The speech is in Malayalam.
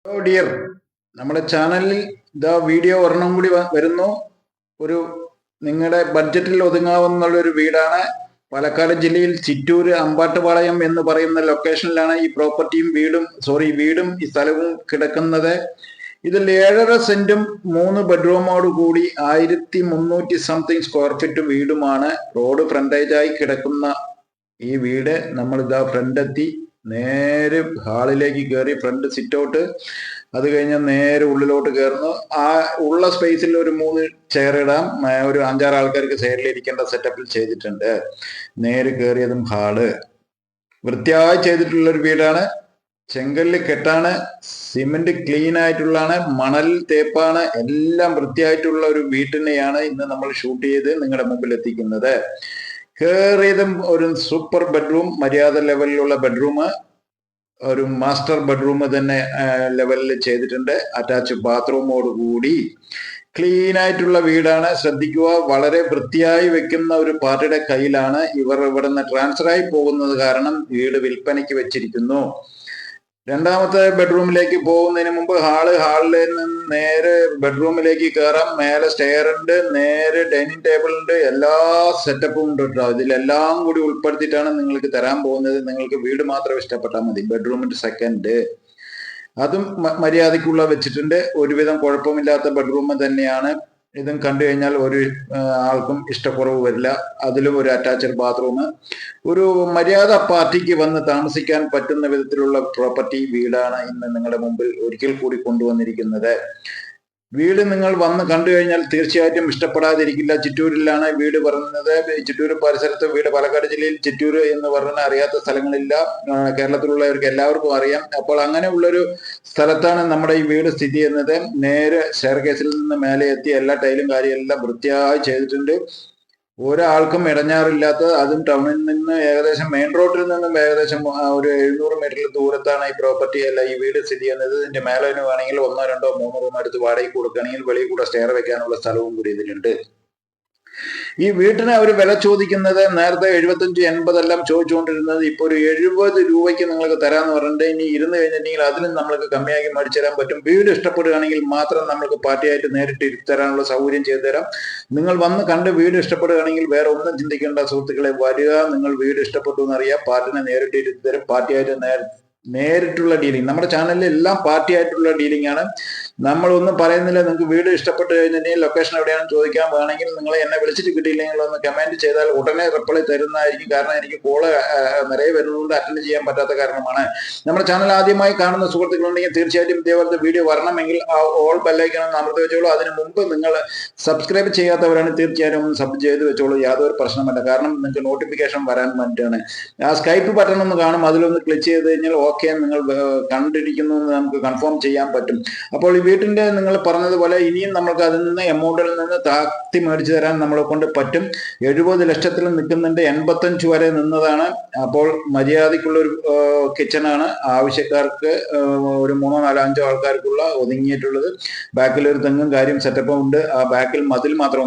ഹലോ ഡിയർ, നമ്മുടെ ചാനലിൽ ഇതാ വീഡിയോ ഒരെണ്ണം കൂടി വരുന്നു. ഒരു നിങ്ങളുടെ ബഡ്ജറ്റിൽ ഒതുങ്ങാവുന്നുള്ളൊരു വീടാണ്. പാലക്കാട് ജില്ലയിൽ ചിറ്റൂര് അമ്പാട്ടുപാളയം എന്ന് പറയുന്ന ലൊക്കേഷനിലാണ് ഈ പ്രോപ്പർട്ടിയും വീടും ഈ സ്ഥലവും കിടക്കുന്നത്. ഇതിൽ 7.5 സെന്റും 3 ബെഡ്റൂമോട് കൂടി 1300 സംതിങ് സ്ക്വയർ ഫീറ്റ് വീടുമാണ്. റോഡ് ഫ്രണ്ടേജായി കിടക്കുന്ന ഈ വീട് നമ്മളിതാ ഫ്രണ്ടെത്തി നേരെ ഹാളിലേക്ക് കയറി ഫ്രണ്ട് സിറ്റ് ഔട്ട്, അത് കഴിഞ്ഞ് നേരെ ഉള്ളിലോട്ട് കയറുന്നു. ആ ഉള്ള സ്പേസിൽ ഒരു 3 ചെയർ ഇടാം. ഒരു 5-6 ആൾക്കാർക്ക് സൈഡിൽ ഇരിക്കേണ്ട സെറ്റപ്പിൽ ചെയ്തിട്ടുണ്ട്. നേരെ കയറിയതും ഹാള് വൃത്തിയായി ചെയ്തിട്ടുള്ള ഒരു വീടാണ്. ചെങ്കല്ല് കെട്ടാണ്, സിമെന്റ് ക്ലീൻ ആയിട്ടുള്ളതാണ്, മണൽ തേപ്പാണ്, എല്ലാം വൃത്തിയായിട്ടുള്ള ഒരു വീട്ടിനെയാണ് ഇന്ന് നമ്മൾ ഷൂട്ട് ചെയ്ത് നിങ്ങളുടെ മുമ്പിൽ എത്തിക്കുന്നത്. കയറിയതും ഒരു സൂപ്പർ ബെഡ്റൂം, മര്യാദ ലെവലിലുള്ള ബെഡ്റൂം, ഒരു മാസ്റ്റർ ബെഡ്റൂം തന്നെ ലെവലിൽ ചെയ്തിട്ടുണ്ട്. അറ്റാച്ച് ബാത്റൂമോട് കൂടി ക്ലീൻ ആയിട്ടുള്ള വീടാണ്. ശ്രദ്ധിക്കുക, വളരെ വൃത്തിയായി വെക്കുന്ന ഒരു പാർട്ടിയുടെ കയ്യിലാണ് ഇവർ ഇവിടെ നിന്ന് ട്രാൻസ്ഫർ ആയി പോകുന്നത് കാരണം വീട് വിൽപ്പനയ്ക്ക് വെച്ചിരിക്കുന്നു. രണ്ടാമത്തെ ബെഡ്റൂമിലേക്ക് പോകുന്നതിന് മുമ്പ് ഹാളിൽ നിന്ന് നേരെ ബെഡ്റൂമിലേക്ക് കയറാം. മേലെ സ്റ്റെയർ ഉണ്ട്, നേരെ ഡൈനിങ് ടേബിൾ ഉണ്ട്, എല്ലാ സെറ്റപ്പും ഉണ്ട് കേട്ടോ. ഇതിലെല്ലാം കൂടി ഉൾപ്പെടുത്തിയിട്ടാണ് നിങ്ങൾക്ക് തരാൻ പോകുന്നത്. നിങ്ങൾക്ക് വീട് മാത്രം ഇഷ്ടപ്പെട്ടാൽ മതി. ബെഡ്റൂമിന്റെ സെക്കൻഡ് അതും മര്യാദയ്ക്കുള്ള വെച്ചിട്ടുണ്ട്. ഒരുവിധം കുഴപ്പമില്ലാത്ത ബെഡ്റൂം തന്നെയാണ്. ഇതും കണ്ടു കഴിഞ്ഞാൽ ഒരു ആൾക്കും ഇഷ്ടക്കുറവ് വരില്ല. അതിലും ഒരു അറ്റാച്ച്ഡ് ബാത്റൂം, ഒരു മര്യാദ പാർട്ടിക്ക് വന്ന് താമസിക്കാൻ പറ്റുന്ന വിധത്തിലുള്ള പ്രോപ്പർട്ടി വീടാണ് ഇന്ന് നിങ്ങളുടെ മുമ്പിൽ ഒരിക്കൽ കൂടി കൊണ്ടുവന്നിരിക്കുന്നത്. വീട് നിങ്ങൾ വന്ന് കണ്ടു കഴിഞ്ഞാൽ തീർച്ചയായിട്ടും ഇഷ്ടപ്പെടാതിരിക്കില്ല. ചിറ്റൂരിലാണ് വീട് പറയുന്നത്. ചിറ്റൂർ പരിസരത്ത് വീട്, പാലക്കാട് ജില്ലയിൽ ചിറ്റൂർ എന്ന് പറഞ്ഞാൽ അറിയാത്ത സ്ഥലങ്ങളില്ല. കേരളത്തിലുള്ളവർക്ക് എല്ലാവർക്കും അറിയാം. അപ്പോൾ അങ്ങനെയുള്ളൊരു സ്ഥലത്താണ് നമ്മുടെ ഈ വീട് സ്ഥിതി ചെയ്യുന്നത്. നേരെ സ്റ്റെയർ കേസിൽ നിന്ന് മേലെ എത്തി എല്ലാ ടൈലും കാര്യമെല്ലാം വൃത്തിയായി ചെയ്തിട്ടുണ്ട്. ഒരാൾക്കും ഇടഞ്ഞാറില്ലാത്ത, അതും ടൗണിൽ നിന്ന് ഏകദേശം മെയിൻ റോഡിൽ നിന്നും ഏകദേശം ഒരു 700 മീറ്ററിൽ ദൂരത്താണ് ഈ പ്രോപ്പർട്ടി അല്ല ഈ വീട് സ്ഥിതി ചെയ്യുന്നത്. ഇതിന്റെ മേലെ വേണമെങ്കിൽ 1, 2, 3 റൂം എടുത്ത് വാടകയ്ക്ക് കൊടുക്കുകയാണെങ്കിൽ വെളിയിൽ കൂടെ സ്റ്റെയർ വെക്കാനുള്ള സ്ഥലവും കൂടി ഇതിലുണ്ട്. ഈ വീട്ടിന് അവർ വില ചോദിക്കുന്നത് നേരത്തെ 75-80 എല്ലാം ചോദിച്ചുകൊണ്ടിരുന്നത് ഇപ്പോൾ ഒരു 70 രൂപയ്ക്ക് നിങ്ങൾക്ക് തരാമെന്ന് പറഞ്ഞിട്ട് ഇനി ഇരുന്ന് കഴിഞ്ഞിട്ടുണ്ടെങ്കിൽ അതിനും നമ്മൾക്ക് കമ്മിയാക്കി മേടിച്ചു തരാൻ പറ്റും. വീട് ഇഷ്ടപ്പെടുകയാണെങ്കിൽ മാത്രം നമ്മൾക്ക് പാർട്ടിയായിട്ട് നേരിട്ട് തരാനുള്ള സൗകര്യം ചെയ്തു തരാം. നിങ്ങൾ വന്ന് കണ്ട് വീട് ഇഷ്ടപ്പെടുകയാണെങ്കിൽ വേറെ ഒന്നും ചിന്തിക്കേണ്ട സുഹൃത്തുക്കളെ, വരിക. നിങ്ങൾ വീട് ഇഷ്ടപ്പെട്ടു എന്നറിയാം, പാർട്ടിനെ നേരിട്ട് ഇരുത്തി തരും. പാർട്ടിയായിട്ട് നേരിട്ടുള്ള ഡീലിംഗ്. നമ്മുടെ ചാനലിൽ എല്ലാം പാർട്ടി ആയിട്ടുള്ള ഡീലിംഗ് ആണ്. നമ്മളൊന്നും പറയുന്നില്ല. നിങ്ങൾക്ക് വീട് ഇഷ്ടപ്പെട്ട് കഴിഞ്ഞിട്ടുണ്ടെങ്കിൽ ലൊക്കേഷൻ എവിടെയാണെന്ന് ചോദിക്കാൻ വേണമെങ്കിൽ നിങ്ങൾ എന്നെ വിളിച്ചിട്ട് കിട്ടിയില്ലെങ്കിൽ ഒന്ന് കമന്റ് ചെയ്താൽ ഉടനെ റിപ്ലൈ തരുന്നതായിരിക്കും. കാരണം എനിക്ക് കോള് നിറയെ വരുന്നതുകൊണ്ട് അറ്റൻഡ് ചെയ്യാൻ പറ്റാത്ത കാരണമാണ്. നമ്മുടെ ചാനൽ ആദ്യമായി കാണുന്ന സുഹൃത്തുക്കളുണ്ടെങ്കിൽ തീർച്ചയായിട്ടും ഇതേപോലത്തെ വീഡിയോ വരണമെങ്കിൽ ആ ഓൾ ബെല്ലൈക്കൺ അമർത്തി വെച്ചോളൂ. അതിന് മുമ്പ് നിങ്ങൾ സബ്സ്ക്രൈബ് ചെയ്യാത്തവരാണ് തീർച്ചയായും സബ് ചെയ്ത് വെച്ചോളൂ. യാതൊരു പ്രശ്നമല്ല. കാരണം നിങ്ങൾക്ക് നോട്ടിഫിക്കേഷൻ വരാൻ വേണ്ടിയിട്ടാണ്. ആ സ്കൈപ്പ് ബട്ടൺ ഒന്ന് കാണും, അതിലൊന്ന് ക്ലിക്ക് ചെയ്ത് കഴിഞ്ഞാൽ ഓക്കെ നിങ്ങൾ കണ്ടിരിക്കുന്നു എന്ന് നമുക്ക് കൺഫേം ചെയ്യാൻ പറ്റും. അപ്പോൾ ഈ വീട്ടിന്റെ നിങ്ങൾ പറഞ്ഞതുപോലെ ഇനിയും നമ്മൾക്ക് അതിൽ നിന്ന് എമൗണ്ടിൽ നിന്ന് താഴ്ത്തി മേടിച്ചു തരാൻ നമ്മളെ കൊണ്ട് പറ്റും. 70 ലക്ഷത്തിൽ നിൽക്കുന്നുണ്ട്, 85 വരെ നിന്നതാണ്. അപ്പോൾ മര്യാദയ്ക്കുള്ള ഒരു കിച്ചണാണ്. ആവശ്യക്കാർക്ക് ഒരു 3, 4, 5 ആൾക്കാർക്കുള്ള ഒതുങ്ങിയിട്ടുള്ളത്. ബാക്കിൽ ഒരു തെങ്ങും കാര്യം സെറ്റപ്പും ഉണ്ട്. ആ ബാക്കിൽ മതിൽ മാത്രം